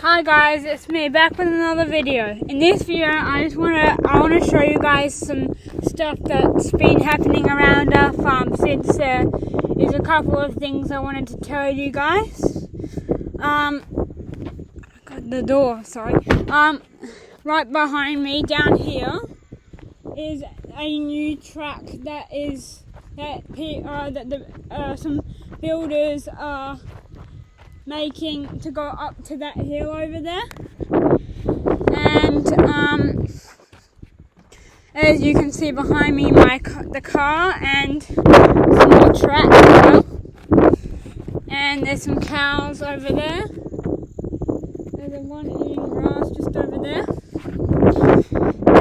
Hi guys, it's me back with another video. In this video, I want to show you guys some stuff that's been happening around our farm since there is a couple of things I wanted to tell you guys. I got the door, sorry. Right behind me down here is a new track that some builders are making to go up to that hill over there, and as you can see behind me, the car and some more track as well. And there's some cows over there. There's a one eating grass just over there.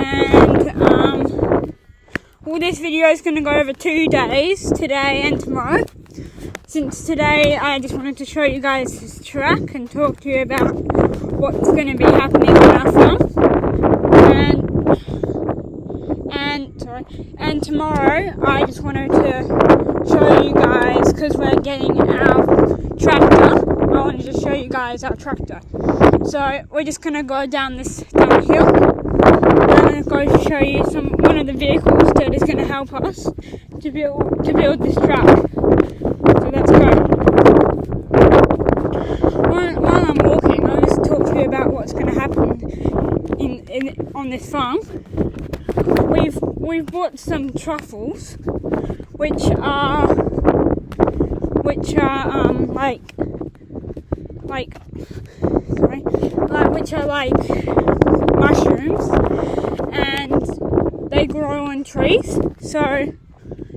And well, this video is going to go over 2 days, today and tomorrow. Since today, I just wanted to show you guys this track and talk to you about what's going to be happening on our farm. And tomorrow, I just wanted to show you guys, because we're getting our tractor, I wanted to show you guys our tractor. So we're just going to go down the hill. I'm going to go show you one of the vehicles that is going to help us to build this track. So let's go. While I'm walking, I'll just talk to you about what's going to happen on this farm. We've bought some truffles, which are like mushrooms, and they grow on trees. So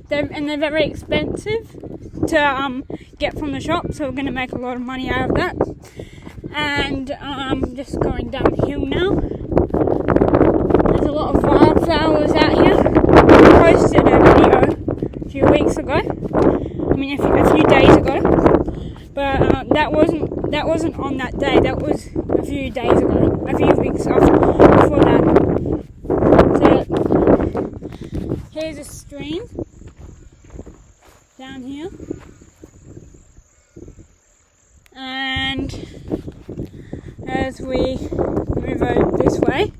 they're very expensive to get from the shop, so we're going to make a lot of money out of that. And just going down the hill now. There's a lot of wildflowers out here. I posted a video a few weeks ago. I mean, a few days ago. But that wasn't on that day. That was a few days ago. A few weeks before that. So here's a stream down here. And as we move over this way,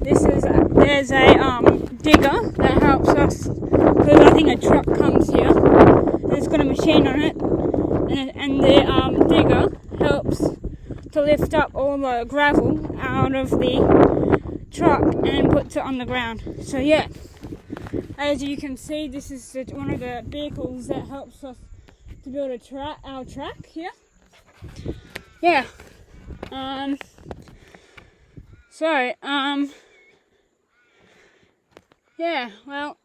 there's a digger that helps us, because I think a truck comes here and it's got a machine on it, and the digger helps to lift up all the gravel out of the truck and puts it on the ground. So yeah, as you can see, this is one of the vehicles that helps us to build our track here. Yeah. Yeah, well,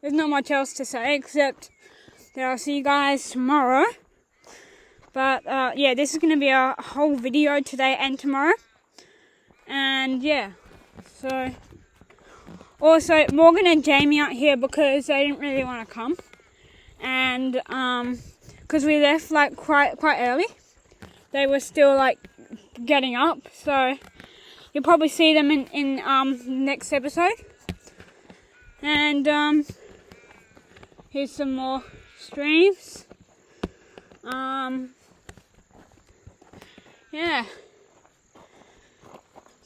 there's not much else to say except that I'll see you guys tomorrow. But yeah, this is going to be a whole video today and tomorrow. And yeah, so also Morgan and Jamie aren't here because they didn't really want to come. And because we left like quite early, they were still like getting up, so you'll probably see them in next episode. And here's some more streams. Yeah,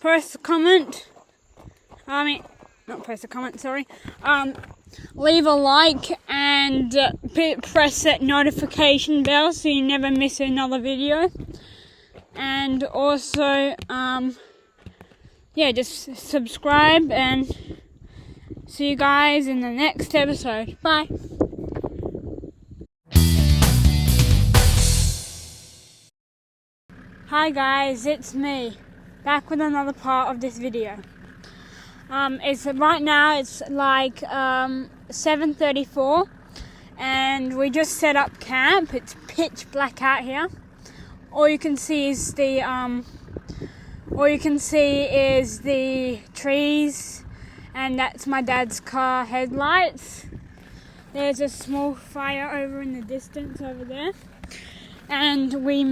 press a comment. Leave a like and press that notification bell so you never miss another video. And also, yeah, just subscribe, and see you guys in the next episode. Bye. Hi guys, it's me, back with another part of this video. Right now it's like 7:34, and we just set up camp. It's pitch black out here. All you can see is the trees, and that's my dad's car headlights. There's a small fire over in the distance over there, and we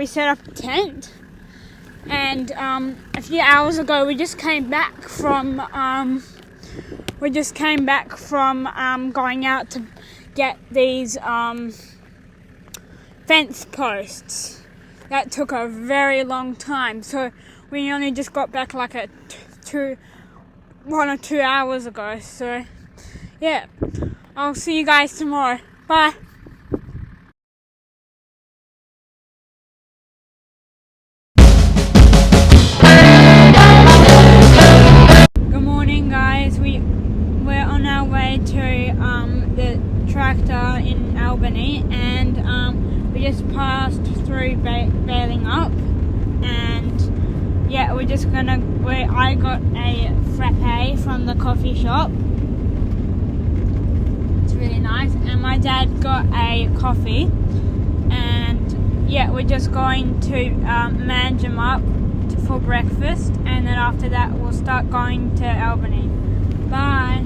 set up a tent. And a few hours ago, we just came back from going out to get these fence posts that took a very long time. So we only just got back like 1 or 2 hours ago. So yeah, I'll see you guys tomorrow. Bye. Good morning, guys. We're on our way to the tractor in Albany, and we just passed through bailing up, and yeah, we're just gonna. I got a frappe from the coffee shop. It's really nice, and my dad got a coffee, and yeah, we're just going to manage them up for breakfast, and then after that we'll start going to Albany. Bye.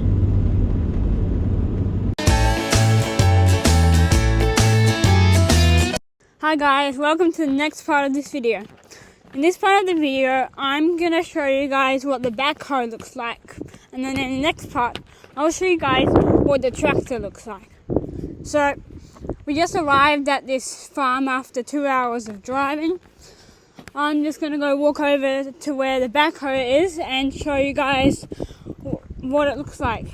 Hi guys, welcome to the next part of this video. In this part of the video, I'm going to show you guys what the backhoe looks like. And then in the next part, I'll show you guys what the tractor looks like. So, we just arrived at this farm after 2 hours of driving. I'm just going to go walk over to where the backhoe is and show you guys what it looks like.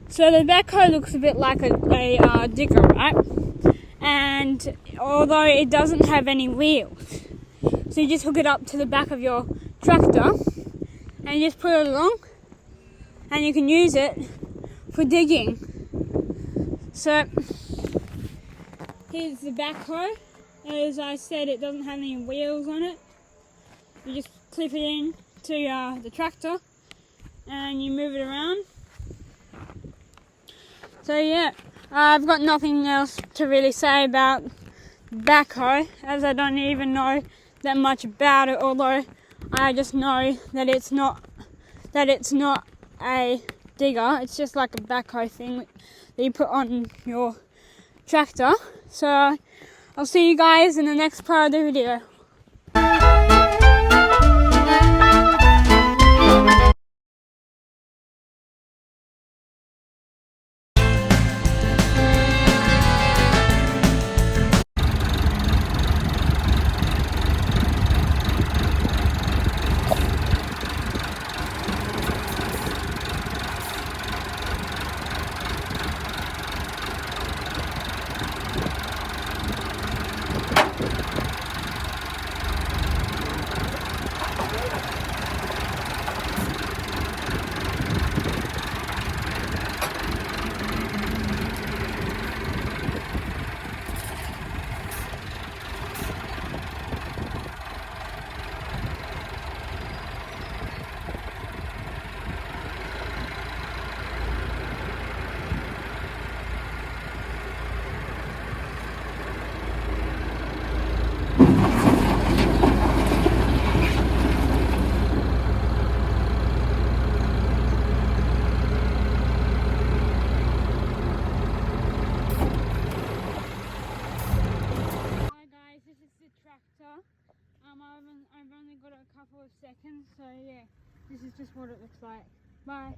So the backhoe looks a bit like a digger, right? And although it doesn't have any wheels, so you just hook it up to the back of your tractor and you just put it along, and you can use it for digging. So here's the backhoe. As I said, it doesn't have any wheels on it. You just clip it in to the tractor and you move it around. So yeah, I've got nothing else to really say about backhoe, as I don't even know that much about it, although I just know that it's not a digger. It's just like a backhoe thing that you put on your tractor. So I'll see you guys in the next part of the video. I've only got a couple of seconds, so yeah, this is just what it looks like. Bye.